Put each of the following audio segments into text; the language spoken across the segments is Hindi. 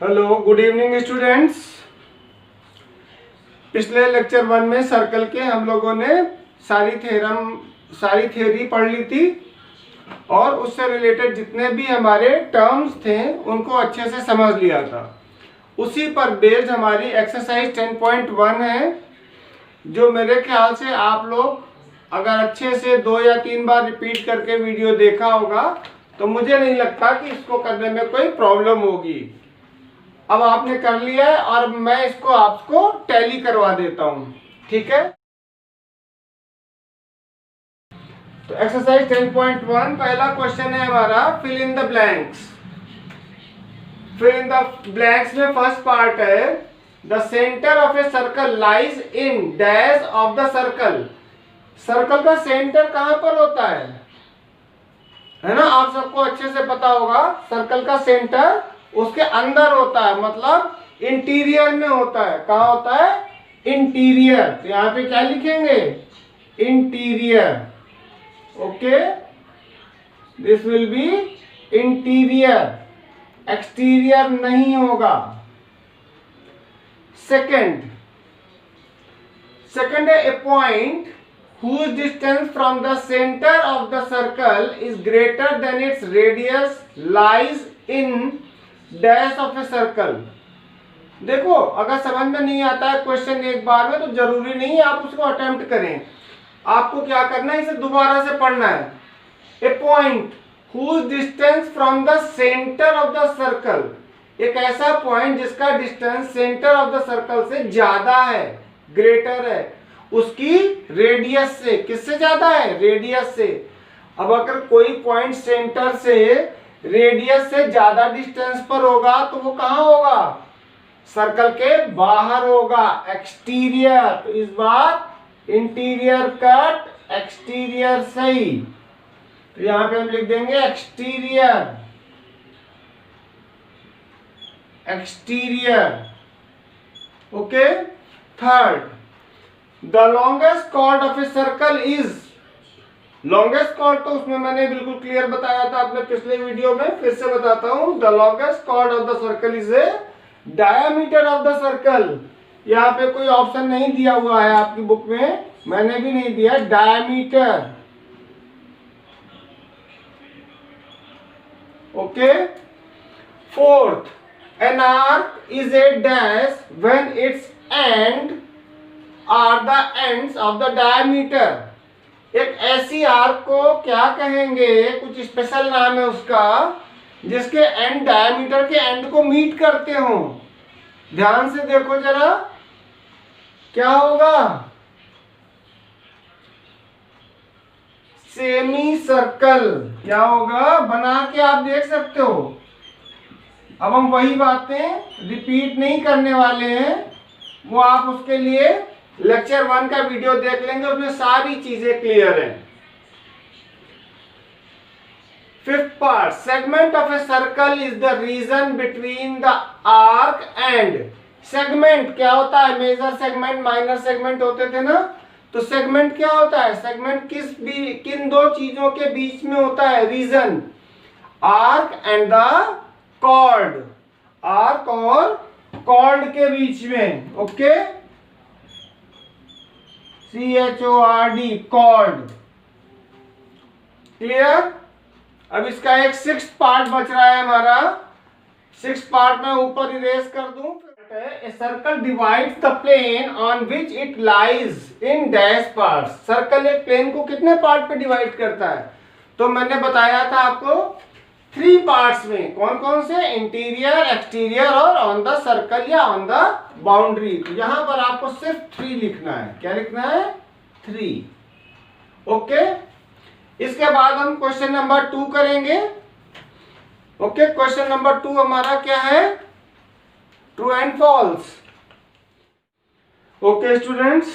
Hello, good evening students. पिछले लेक्चर 1 में सर्कल के हम लोगों ने सारी थ्योरी पढ़ ली थी और उससे रिलेटेड जितने भी हमारे टर्म्स थे उनको अच्छे से समझ लिया था। उसी पर बेस्ड हमारी एक्सरसाइज 10.1 है, जो मेरे ख्याल से आप लोग अगर अच्छे से 2 या 3 बार रिपीट करके वीडियो देखा होगा तो मुझे नहीं लगता कि इसको करने में कोई प्रॉब्लम होगी। अब आपने कर लिया है और मैं इसको आपको टैली करवा देता हूं, ठीक है। तो एक्सरसाइज 10.1 पहला क्वेश्चन है हमारा, fill in the blanks. Fill in the blanks में फर्स्ट पार्ट है, the centre of a circle lies in dash of the circle. Circle का सेंटर कहां पर होता है ना, आप सबको अच्छे से पता होगा। सर्कल का सेंटर उसके अंदर होता है, मतलब इंटीरियर में होता है। कहाँ होता है? इंटीरियर। तो यहाँ पे क्या लिखेंगे? Interior. Okay, this will be interior, exterior नहीं होगा। सेकंड है ए point whose distance from the center of the circle is greater than its radius lies in dash of a circle। देखो, अगर समझ में नहीं आता है क्वेश्चन एक बार में तो जरूरी नहीं है आप उसको अटेम्प्ट करें। आपको क्या करना है, इसे दोबारा से पढ़ना है। ए point whose distance from the center of the circle, एक ऐसा पॉइंट जिसका distance centre of the circle से ज्यादा है, ग्रेटर है, उसकी रेडियस से। किससे ज्यादा है? रेडियस से। अब अगर कोई पॉइंट सेंटर से रेडियस से ज्यादा डिस्टेंस पर होगा तो वो कहां होगा? सर्कल के बाहर होगा, एक्सटीरियर। तो इस बार इंटीरियर कट, एक्सटीरियर सही। तो यहां पे हम लिख देंगे exterior, exterior. Okay. Third, the longest chord of a circle is. Longest chord तो उसमें मैंने बिल्कुल क्लियर बताया था अपने पिछले वीडियो में, फिर से बताता हूं। The longest chord of the circle is A diameter of the circle. यहाँ पे कोई ऑप्शन नहीं दिया हुआ है आपकी बुक में, मैंने भी नहीं दिया। Diameter. Okay. Fourth, an arc is a dash when its end are the ends of the diameter. एक ऐसी आर्क को क्या कहेंगे, कुछ स्पेशल नाम है उसका, जिसके एंड डायमीटर के एंड को मीट करते हो। ध्यान से देखो जरा, क्या होगा? Semi circle. क्या होगा? बना के आप देख सकते हो। अब हम वही बातें रिपीट नहीं करने वाले हैं, वो आप उसके लिए लेक्चर 1 का वीडियो देख लेंगे, उसमें सारी चीजें क्लियर हैं। Fifth part, segment of a circle is the region between the arc and. Segment क्या होता है? मेजर सेगमेंट, माइनर सेगमेंट होते थे ना। तो सेगमेंट क्या होता है? सेगमेंट किन दो चीजों के बीच में होता है? Region, arc and the chord. Arc और कॉर्ड के बीच में। Okay, CHORD, chord. क्लियर? अब इसका एक 6th पार्ट बच रहा है हमारा। 6th पार्ट में ऊपर इरेज कर दूं। A circle divides the plane on which it lies in dash part. Circle एक प्लेन को कितने पार्ट पे डिवाइड करता है? तो मैंने बताया था आपको 3 पार्ट्स में। कौन कौन से? इंटीरियर, एक्सटीरियर और ऑन द सर्कल या ऑन द बाउंड्री। तो यहां पर आपको सिर्फ 3 लिखना है। क्या लिखना है? 3। ओके। इसके बाद हम क्वेश्चन नंबर 2 करेंगे। ओके, क्वेश्चन नंबर 2 हमारा क्या है? True and false. Okay students,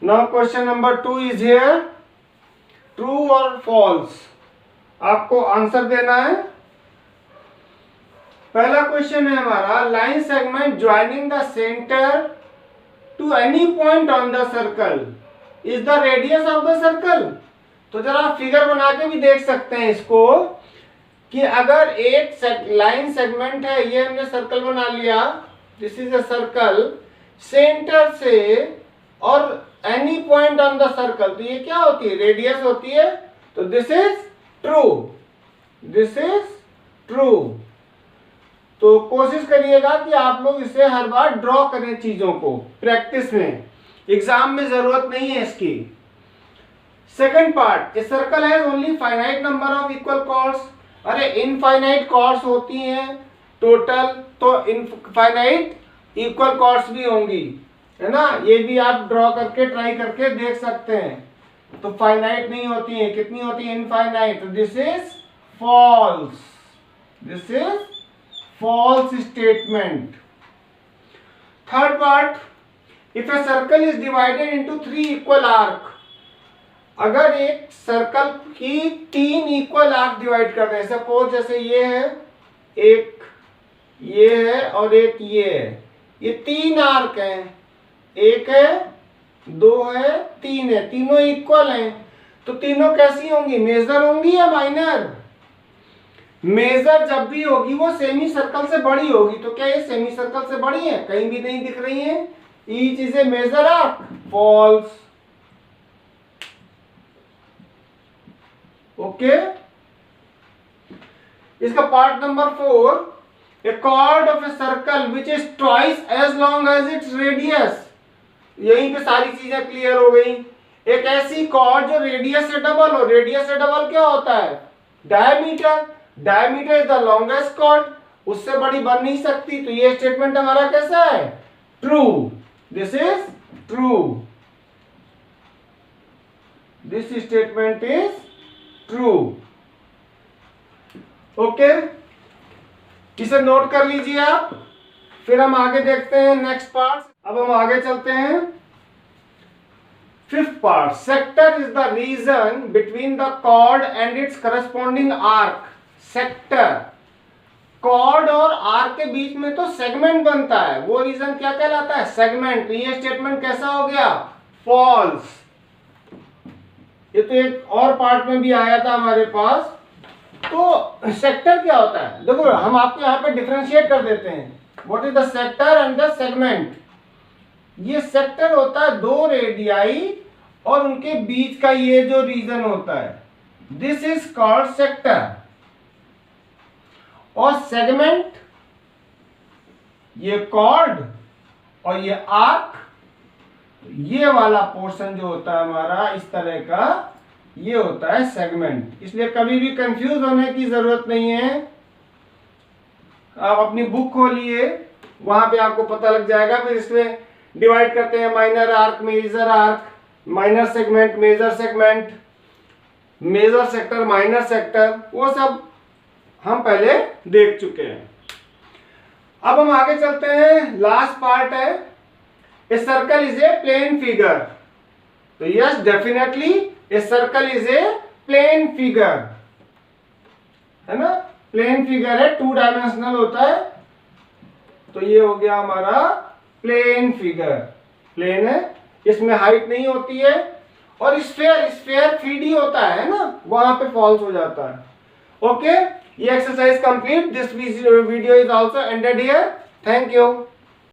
now question number 2 is here. True और फॉल्स आपको आंसर देना है। पहला क्वेश्चन है हमारा, line segment joining the centre to any point on the circle is the radius of the circle. तो जरा फिगर बना के भी देख सकते हैं इसको। कि अगर एक लाइन सेगमेंट है, ये हमने सर्कल बना लिया, this is a circle, centre से और any point on the circle, तो ये क्या होती है, रेडियस होती है। तो this is true, this is true. तो कोशिश करिएगा कि आप लोग इसे हर बार ड्रॉ करें चीजों को प्रैक्टिस में, एग्जाम में जरूरत नहीं है इसकी। Second part, a circle has only finite number of equal chords. अरे इनफाइनाइट कॉर्ड्स होती हैं टोटल, तो इनफाइनाइट इक्वल कॉर्ड्स भी होंगी, है ना। ये भी आप ड्रॉ करके ट्राई करके देख सकते हैं। तो फाइनाइट नहीं होती है, कितनी होती है, infinite. This is false, this is false statement. Third part, if a circle is divided into 3 equal arc, अगर एक सर्कल की 3 इक्वल आर्क डिवाइड कर दें, सपोज जैसे ये है, एक ये है और एक ये है, ये 3 आर्क हैं, एक है, 2 है, 3 है, तीनों इक्वल हैं, तो तीनों कैसी होंगी, मेजर होंगी या माइनर। मेजर जब भी होगी वो सेमी सर्कल से बड़ी होगी। तो क्या ये सेमी सर्कल से बड़ी है, कहीं भी नहीं दिख रही है, each is a major arc, false. Okay, इसका part number 4, a chord of a circle which is twice as long as its radius। यहीं पे सारी चीजें क्लियर हो गई। एक ऐसी कॉर्ड जो रेडियस से डबल हो, रेडियस से डबल क्या होता है, diameter, diameter is the longest chord, उससे बड़ी बन नहीं सकती। तो ये स्टेटमेंट हमारा कैसा है, true, this is true, this statement is true. Okay, इसे नोट कर लीजिए आप, फिर हम आगे देखते हैं नेक्स्ट पार्ट। अब हम आगे चलते हैं। Fifth part, sector is the region between the chord and its corresponding arc. Sector, chord और आर्क के बीच में तो सेगमेंट बनता है, वो रीजन क्या कहलाता है, सेगमेंट। ये स्टेटमेंट कैसा हो गया, फॉल्स। ये तो एक और पार्ट में भी आया था हमारे पास। तो सेक्टर क्या होता है, देखो हम आपको यहाँ पे डिफरेंशिएट कर देते हैं, what is the sector and the segment. ये सेक्टर होता है 2 रेडियाई और उनके बीच का ये जो रीजन होता है, दिस इज कॉल्ड सेक्टर। और सेगमेंट, ये कॉर्ड और ये आर्क, ये वाला पोर्शन जो होता है हमारा इस तरह का, ये होता है सेगमेंट। इसलिए कभी भी कंफ्यूज होने की जरूरत नहीं है। आप अपनी बुक खोलिए, वहां पे आपको पता लग जाएगा। फिर इसमें डिवाइड करते हैं minor arc, major arc, minor segment, major segment, major sector, minor sector, वो सब हम पहले देख चुके हैं। अब हम आगे चलते हैं, लास्ट पार्ट है, a circle is a plane figure. तो yes, definitely a circle is a plane figure, है ना, प्लेन फिगर है, 2 डायमेंशनल होता है। तो ये हो गया हमारा प्लेन फिगर, प्लेन है, इसमें हाइट नहीं होती है। और स्फेयर, स्फेयर 3D होता है ना, वहां पे फॉल्स हो जाता है। ओके, ये exercise complete, this video is also ended here, thank you.